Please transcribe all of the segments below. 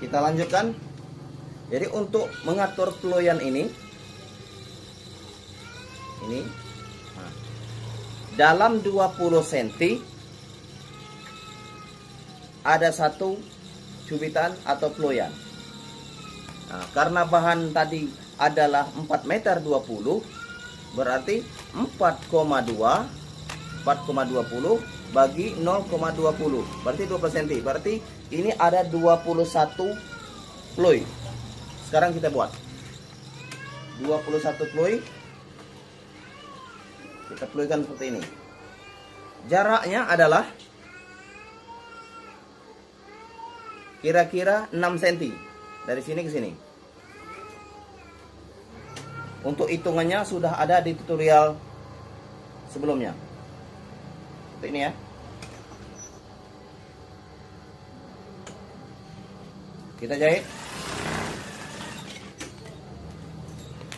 Kita lanjutkan. Jadi untuk mengatur peloyan ini nah, dalam 20 cm ada satu cubitan atau peloyan. Nah, karena bahan tadi adalah 4,20 meter, berarti 4,20 bagi 0,20 berarti 20 cm. Berarti ini ada 21 ploy. Sekarang kita buat 21 ploy. Kita ploykan seperti ini. Jaraknya adalah kira-kira 6 cm dari sini ke sini. Untuk hitungannya sudah ada di tutorial sebelumnya. Seperti ini ya. Kita jahit.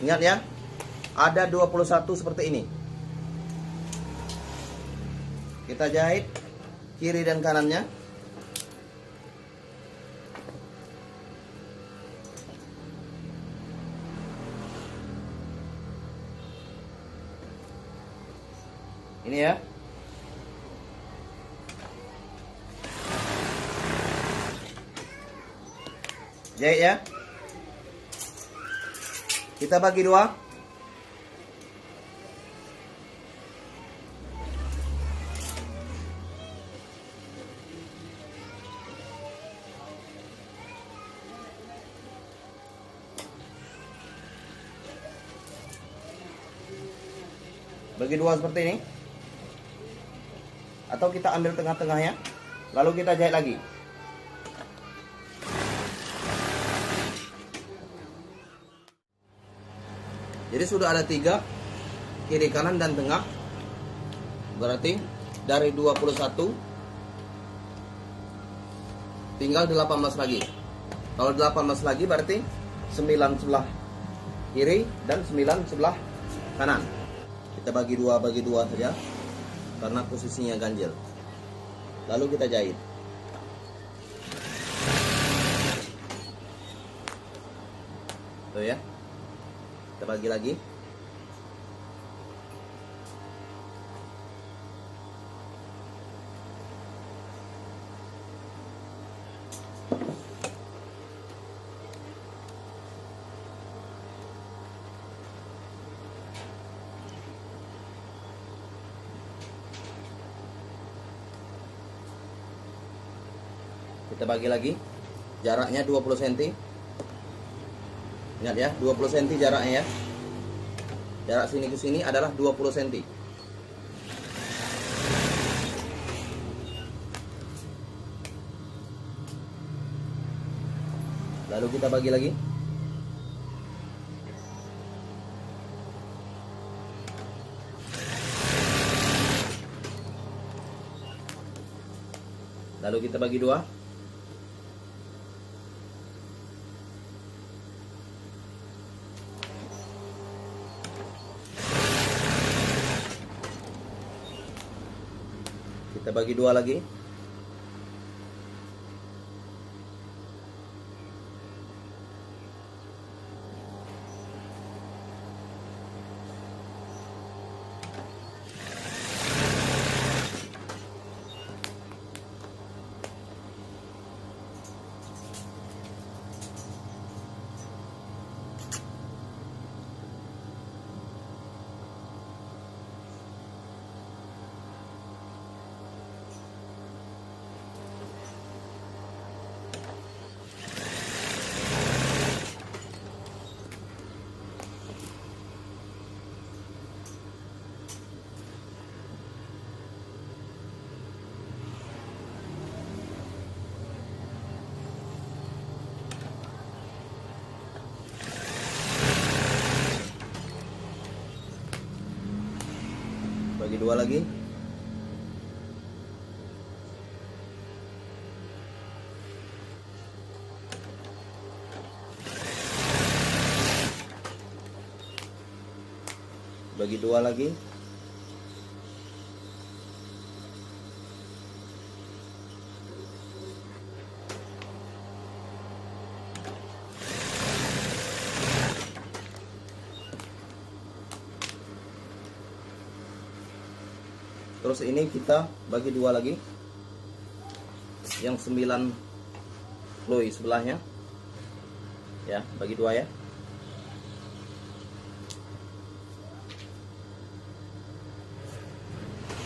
Ingat ya, ada 21 seperti ini. Kita jahit kiri dan kanannya. Ini ya. Jahit ya. Kita bagi dua. Bagi dua seperti ini. Atau kita ambil tengah-tengahnya, lalu kita jahit lagi. Jadi sudah ada 3, kiri, kanan, dan tengah. Berarti dari 21 tinggal 18 lagi. Kalau 18 lagi berarti 9 sebelah kiri dan 9 sebelah kanan. Kita bagi dua saja karena posisinya ganjil. Lalu kita jahit. Tuh ya. Kita bagi lagi. Kita bagi lagi. Jaraknya 20 cm. Ingat ya, 20 cm jaraknya ya. Jarak sini ke sini adalah 20 cm. Lalu kita bagi lagi. Lalu kita bagi dua. Kita bagi dua lagi. Bagi dua lagi. Bagi dua lagi. Terus ini kita bagi dua lagi, yang 9 loi sebelahnya ya, bagi dua ya.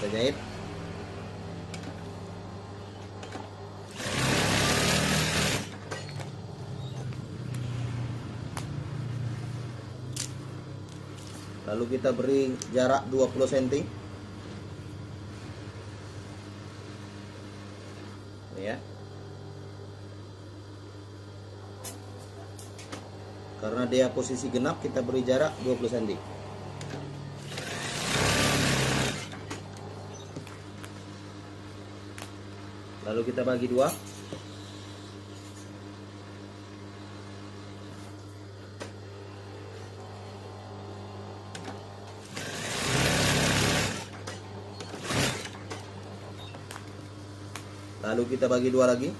Kita jahit. Lalu kita beri jarak 20 cm. Ini ya. Karena dia posisi genap, kita beri jarak 20 cm. Lalu kita bagi dua. Lalu kita bagi dua lagi.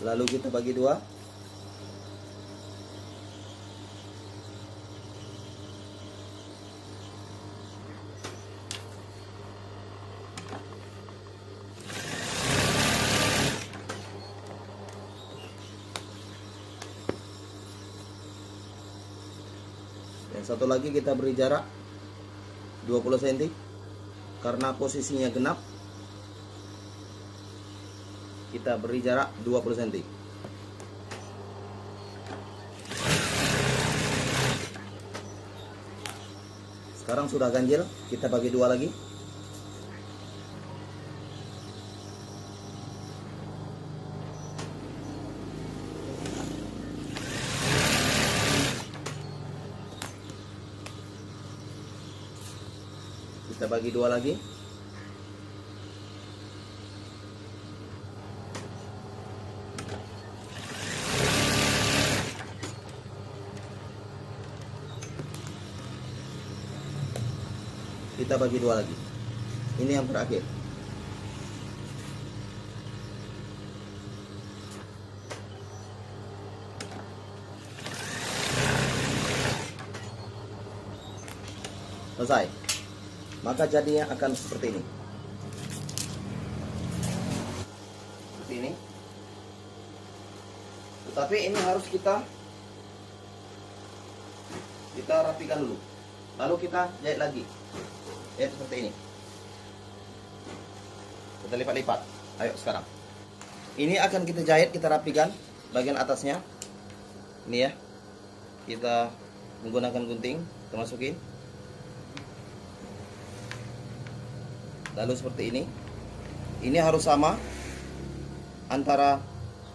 Lalu kita bagi dua. Yang satu lagi kita beri jarak 20 cm. Karena posisinya genap, kita beri jarak 20 cm. Sekarang sudah ganjil, kita bagi dua lagi. Kita bagi dua lagi. Kita bagi dua lagi. Ini yang terakhir. Selesai. Maka jadinya akan seperti ini. Seperti ini. Tetapi ini harus kita rapikan dulu. Lalu kita jahit lagi. Jahit seperti ini. Kita lipat-lipat. Ayo sekarang. Ini akan kita jahit, kita rapikan bagian atasnya. Ini ya. Kita menggunakan gunting, kita masukin. Lalu seperti ini. Ini harus sama. Antara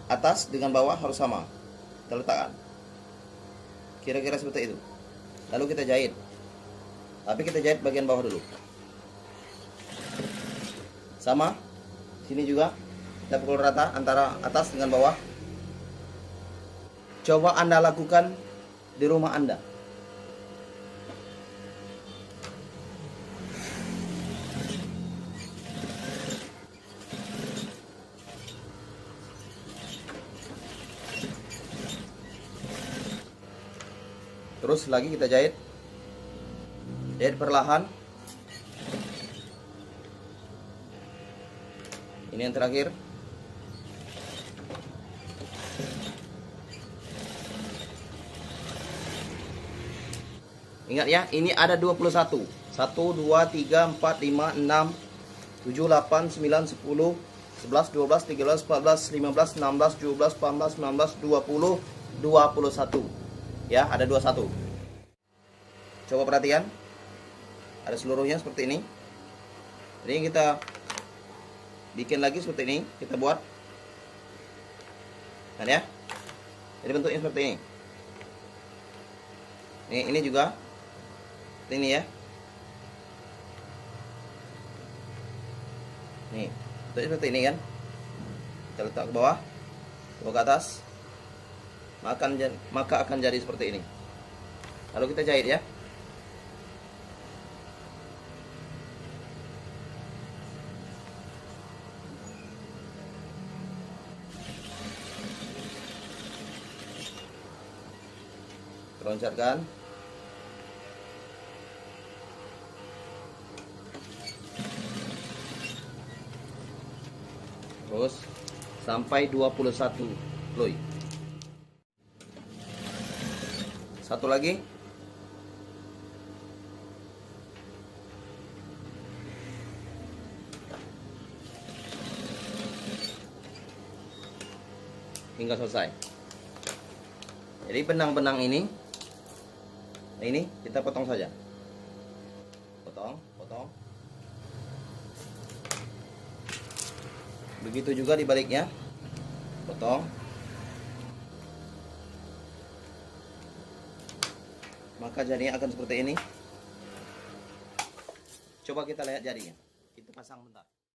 atas dengan bawah harus sama. Kita letakkan. Kira-kira seperti itu. Lalu kita jahit. Tapi kita jahit bagian bawah dulu. Sama. Sini juga. Kita pukul rata antara atas dengan bawah. Coba Anda lakukan di rumah Anda. Terus lagi kita jahit. Jahit perlahan. Ini yang terakhir. Ingat ya, ini ada 21. 1, 2, 3, 4, 5, 6, 7, 8, 9, 10, 11, 12, 13, 14, 15, 16, 17, 18, 19, 20, 21. Ya, ada 21. Coba perhatikan. Ada seluruhnya seperti ini. Jadi kita bikin lagi seperti ini. Kita buat. Kan ya? Jadi bentuknya seperti ini. Ini juga. Seperti ini ya. Nih, bentuknya seperti ini kan. Kita letak ke bawah. Ke atas. Maka akan jadi seperti ini. Lalu kita jahit ya. loncat-loncatkan. Terus sampai 21 loy. Satu lagi. Hingga selesai. Jadi benang-benang ini kita potong saja. Potong. Begitu juga di baliknya. Potong. Maka jadinya akan seperti ini. Coba kita lihat jadinya. Kita pasang bentar.